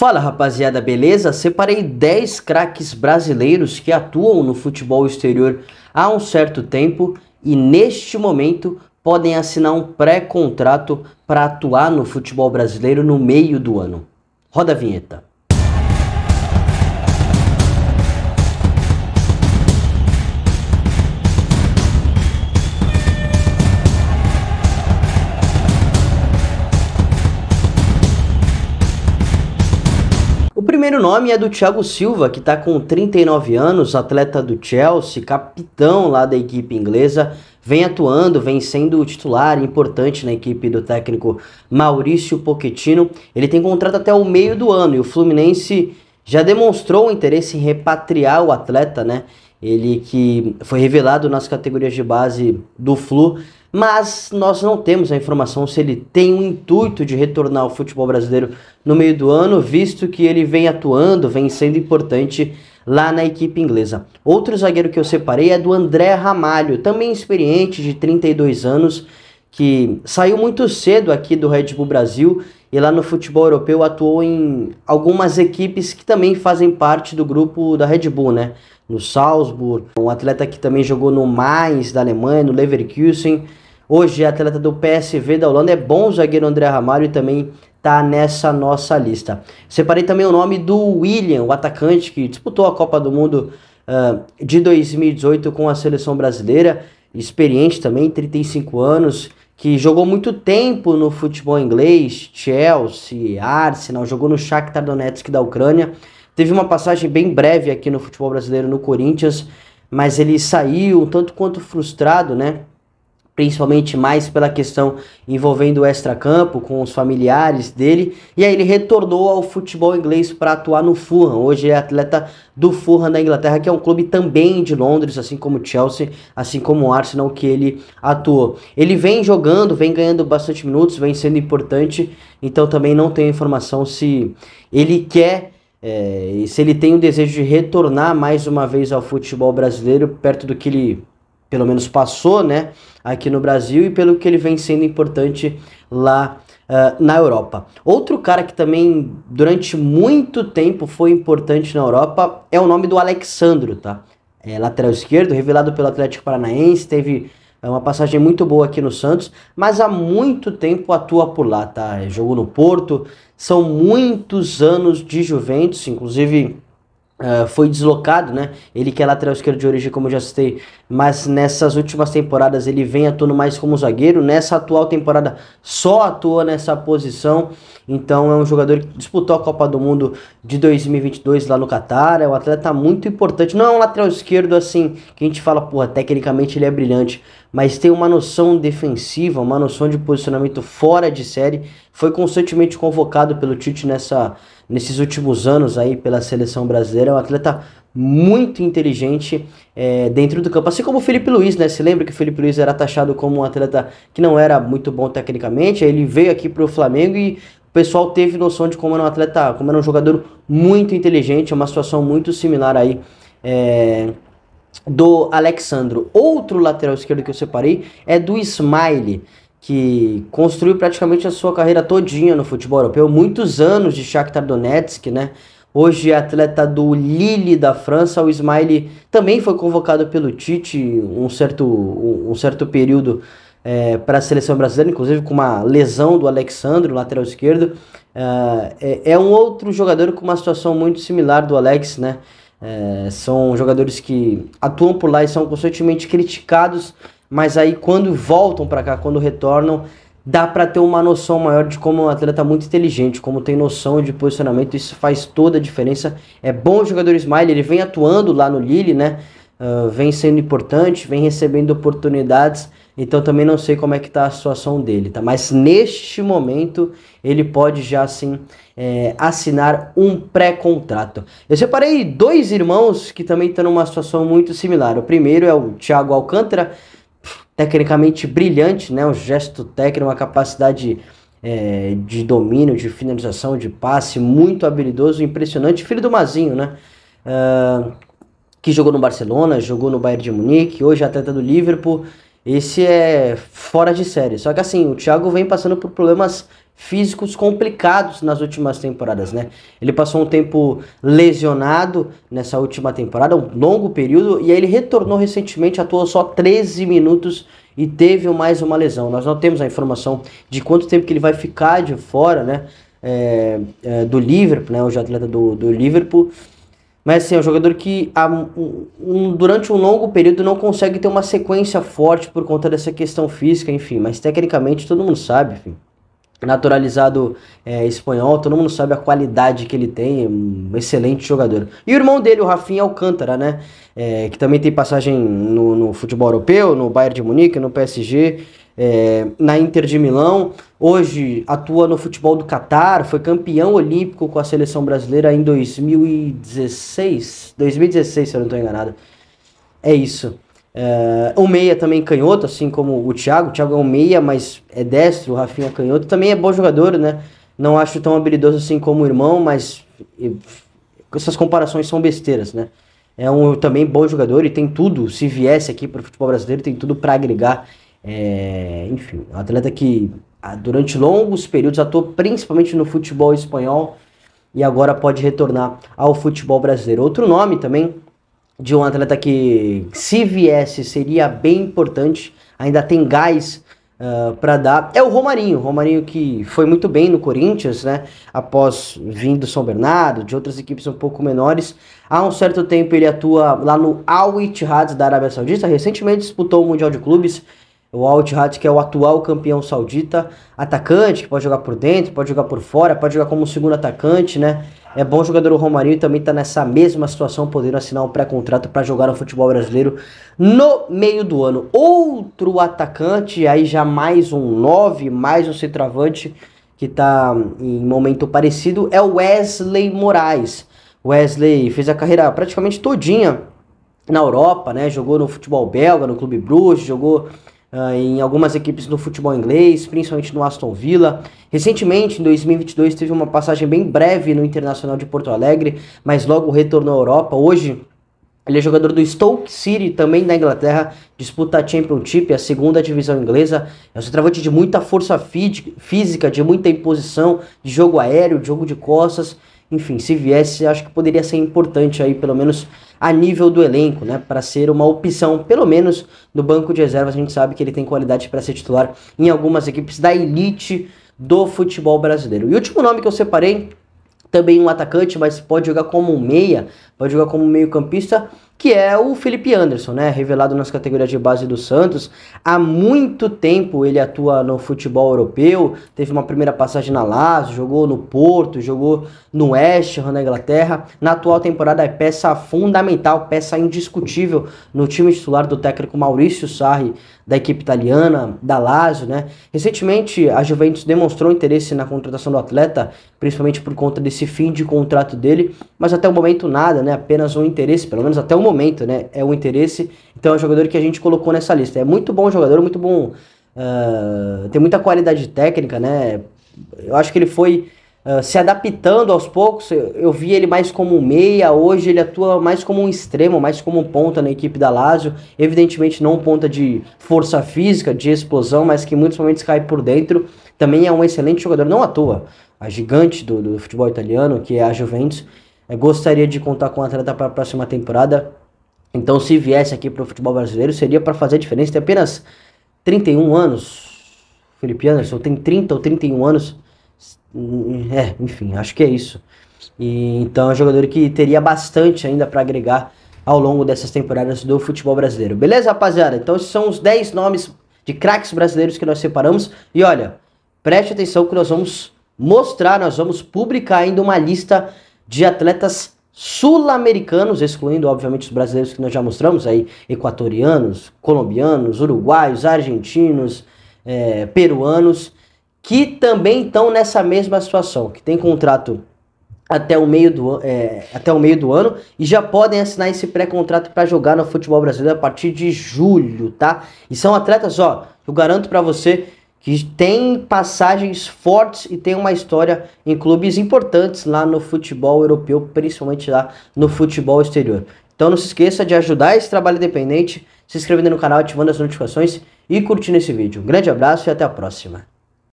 Fala rapaziada, beleza? Separei 10 craques brasileiros que atuam no futebol exterior há um certo tempo e neste momento podem assinar um pré-contrato para atuar no futebol brasileiro no meio do ano. Roda a vinheta. O primeiro nome é do Thiago Silva, que está com 39 anos, atleta do Chelsea, capitão lá da equipe inglesa, vem atuando, vem sendo titular importante na equipe do técnico Mauricio Pochettino. Ele tem contrato até o meio do ano e o Fluminense já demonstrou o interesse em repatriar o atleta, né? Ele que foi revelado nas categorias de base do Flu, mas nós não temos a informação se ele tem o intuito de retornar ao futebol brasileiro no meio do ano, visto que ele vem atuando, vem sendo importante lá na equipe inglesa. Outro zagueiro que eu separei é do André Ramalho, também experiente, de 32 anos, que saiu muito cedo aqui do Red Bull Brasil e lá no futebol europeu atuou em algumas equipes que também fazem parte do grupo da Red Bull, né? No Salzburg, um atleta que também jogou no Mainz da Alemanha, no Leverkusen. Hoje é atleta do PSV da Holanda, é bom zagueiro André Ramalho e também tá nessa nossa lista. Separei também o nome do William, o atacante que disputou a Copa do Mundo de 2018 com a seleção brasileira, experiente também, 35 anos, que jogou muito tempo no futebol inglês, Chelsea, Arsenal, jogou no Shakhtar Donetsk da Ucrânia. Teve uma passagem bem breve aqui no futebol brasileiro no Corinthians, mas ele saiu um tanto quanto frustrado, né? Principalmente mais pela questão envolvendo o extracampo, com os familiares dele, e aí ele retornou ao futebol inglês para atuar no Fulham. Hoje é atleta do Fulham da Inglaterra, que é um clube também de Londres, assim como o Chelsea, assim como o Arsenal, que ele atuou. Ele vem jogando, vem ganhando bastante minutos, vem sendo importante, então também não tenho informação se ele quer, se ele tem o desejo de retornar mais uma vez ao futebol brasileiro, perto do que ele pelo menos passou, né, aqui no Brasil e pelo que ele vem sendo importante lá na Europa. Outro cara que também durante muito tempo foi importante na Europa é o nome do Alex Sandro, tá? É lateral esquerdo, revelado pelo Atlético Paranaense, teve uma passagem muito boa aqui no Santos, mas há muito tempo atua por lá, tá? Jogou no Porto, são muitos anos de Juventus, inclusive foi deslocado, né? Ele que é lateral esquerdo de origem, como eu já citei, mas nessas últimas temporadas ele vem atuando mais como zagueiro. Nessa atual temporada só atua nessa posição, então é um jogador que disputou a Copa do Mundo de 2022 lá no Catar, é um atleta muito importante. Não é um lateral esquerdo assim, que a gente fala, porra, tecnicamente ele é brilhante, mas tem uma noção defensiva, uma noção de posicionamento fora de série. Foi constantemente convocado pelo Tite nesses últimos anos aí pela seleção brasileira. É um atleta muito inteligente dentro do campo, assim como o Felipe Luiz, né? Se lembra que o Felipe Luiz era taxado como um atleta que não era muito bom tecnicamente, aí ele veio aqui para o Flamengo e o pessoal teve noção de como era um atleta, como era um jogador muito inteligente. É uma situação muito similar aí do Alex Sandro. Outro lateral esquerdo que eu separei é do Ismaili, que construiu praticamente a sua carreira todinha no futebol europeu, muitos anos de Shakhtar Donetsk, né? Hoje é atleta do Lille da França. O Ismaili também foi convocado pelo Tite um certo período para a seleção brasileira, inclusive com uma lesão do Alex Sandro, lateral esquerdo. É um outro jogador com uma situação muito similar do Alex, né? São jogadores que atuam por lá e são constantemente criticados, mas aí quando voltam para cá, quando retornam, dá para ter uma noção maior de como um atleta muito inteligente, como tem noção de posicionamento. Isso faz toda a diferença. É bom o jogador Ismaili, ele vem atuando lá no Lille, né? Vem sendo importante, vem recebendo oportunidades, então também não sei como é que tá a situação dele, tá? Mas neste momento ele pode já sim assinar um pré-contrato. Eu separei dois irmãos que também estão numa situação muito similar. O primeiro é o Thiago Alcântara, tecnicamente brilhante, né? Um gesto técnico, uma capacidade de domínio, de finalização, de passe, muito habilidoso, impressionante. Filho do Mazinho, né? Que jogou no Barcelona, jogou no Bayern de Munique, hoje é atleta do Liverpool. Esse é fora de série. Só que assim, o Thiago vem passando por problemas físicos complicados nas últimas temporadas, né? Ele passou um tempo lesionado nessa última temporada, um longo período, e aí ele retornou recentemente, atuou só 13 minutos e teve mais uma lesão. Nós não temos a informação de quanto tempo que ele vai ficar de fora, né? Do Liverpool, né? Hoje atleta do Liverpool. Mas assim, é um jogador que durante um longo período não consegue ter uma sequência forte por conta dessa questão física, enfim. Mas tecnicamente todo mundo sabe, enfim. Naturalizado espanhol, todo mundo sabe a qualidade que ele tem, um excelente jogador. E o irmão dele, o Rafinha Alcântara, né? Que também tem passagem no futebol europeu, no Bayern de Munique, no PSG, na Inter de Milão. Hoje atua no futebol do Catar, foi campeão olímpico com a seleção brasileira em 2016, se eu não estou enganado. É isso. O meia também canhoto, assim como o Thiago. O Thiago é um meia, mas é destro. O Rafinha é canhoto. Também é bom jogador, né? Não acho tão habilidoso assim como o irmão, mas essas comparações são besteiras, né? É também bom jogador e tem tudo. Se viesse aqui para o futebol brasileiro, tem tudo para agregar. Enfim, um atleta que durante longos períodos atuou principalmente no futebol espanhol e agora pode retornar ao futebol brasileiro. Outro nome também de um atleta que, se viesse, seria bem importante, ainda tem gás para dar, é o Romarinho. Romarinho que foi muito bem no Corinthians, né? Após vir do São Bernardo, de outras equipes um pouco menores. Há um certo tempo ele atua lá no Al Ittihad da Arábia Saudita. Recentemente disputou o Mundial de Clubes. O Al Ittihad, que é o atual campeão saudita, atacante, que pode jogar por dentro, pode jogar por fora, pode jogar como segundo atacante, né? É bom jogador o Romarinho, também está nessa mesma situação, podendo assinar um pré-contrato para jogar no futebol brasileiro no meio do ano. Outro atacante, aí já mais um 9, mais um centroavante, que está em momento parecido, é o Wesley Moraes. Wesley fez a carreira praticamente todinha na Europa, né? Jogou no futebol belga, no Clube Bruges, jogou em algumas equipes no futebol inglês, principalmente no Aston Villa. Recentemente, em 2022, teve uma passagem bem breve no Internacional de Porto Alegre, mas logo retornou à Europa. Hoje, ele é jogador do Stoke City, também da Inglaterra, disputa a Championship, a segunda divisão inglesa. É um centroavante de muita força física, de muita imposição, de jogo aéreo, de jogo de costas. Enfim, se viesse, acho que poderia ser importante aí, pelo menos a nível do elenco, né, para ser uma opção, pelo menos no banco de reservas. A gente sabe que ele tem qualidade para ser titular em algumas equipes da elite do futebol brasileiro. E o último nome que eu separei, também um atacante, mas pode jogar como um meia, pode jogar como meio campista, que é o Felipe Anderson, né, revelado nas categorias de base do Santos. Há muito tempo ele atua no futebol europeu, teve uma primeira passagem na Lazio, jogou no Porto, jogou no West Ham na Inglaterra. Na atual temporada é peça fundamental, peça indiscutível no time titular do técnico Maurício Sarri, da equipe italiana, da Lazio, né. Recentemente a Juventus demonstrou interesse na contratação do atleta, principalmente por conta desse fim de contrato dele, mas até o momento nada, né, apenas um interesse, pelo menos até o momento, né, é um interesse. Então é um jogador que a gente colocou nessa lista. É muito bom jogador, muito bom, tem muita qualidade técnica, né. Eu acho que ele foi se adaptando aos poucos. Eu vi ele mais como um meia, hoje ele atua mais como um extremo, mais como um ponta na equipe da Lazio. Evidentemente não um ponta de força física, de explosão, mas que em muitos momentos cai por dentro. Também é um excelente jogador, não à toa. A gigante do futebol italiano, que é a Juventus, gostaria de contar com o atleta para a próxima temporada. Então, se viesse aqui para o futebol brasileiro, seria para fazer a diferença. Tem apenas 31 anos. Felipe Anderson tem 30 ou 31 anos. Enfim, acho que é isso. Então é um jogador que teria bastante ainda para agregar ao longo dessas temporadas do futebol brasileiro. Beleza, rapaziada? Então esses são os 10 nomes de craques brasileiros que nós separamos. E olha, preste atenção que nós vamos mostrar, nós vamos publicar ainda uma lista de atletas sul-americanos, excluindo obviamente os brasileiros que nós já mostramos aí, equatorianos, colombianos, uruguaios, argentinos, peruanos, que também estão nessa mesma situação, que tem contrato até o meio do ano e já podem assinar esse pré-contrato para jogar no futebol brasileiro a partir de julho, tá? E são atletas, ó, eu garanto para você que tem passagens fortes e tem uma história em clubes importantes lá no futebol europeu, principalmente lá no futebol exterior. Então não se esqueça de ajudar esse trabalho independente, se inscrevendo no canal, ativando as notificações e curtindo esse vídeo. Um grande abraço e até a próxima.